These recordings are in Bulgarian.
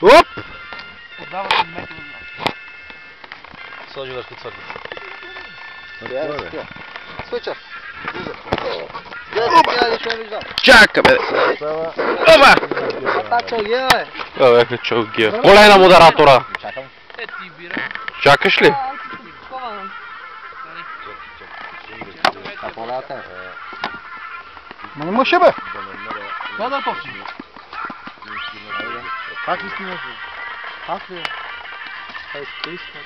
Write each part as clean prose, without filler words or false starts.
Оп! Отдава се метър. Сложи върху църквата. Свичаш. Гледай, нищо не виждам. Чака, бе! Опа! Атача ги, бе. Абе, бе, чалгия. Колей на модератора! Чакам. Е, ти бира. Чакаш ли? А полята. Ма не може бе! Това да точно. Как ли снимаш? Как ли? Ай, стиска.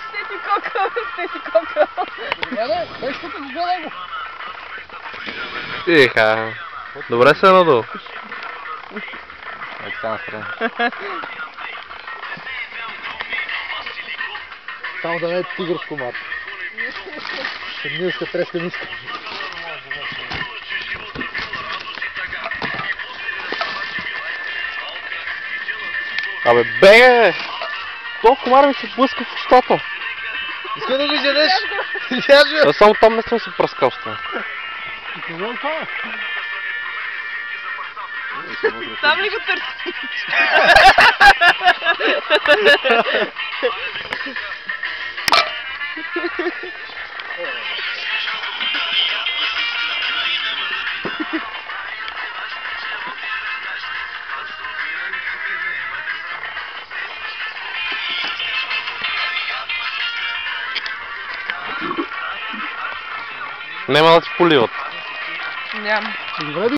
Стети кока, стети кока. Гледай, виж тук, гледай го! Тиха. Добре се надул. Ей, така настрана. Само да не е тигър в комар. Ние ще треска ниска. Абе, беге! То комар ми се блъска в устата. Искам да го изядеш. Яж, бе. Да само там не съм се пръскал с това. И какво е това? Там ли го търси? Нема да ти поливат. Нямам. Добре,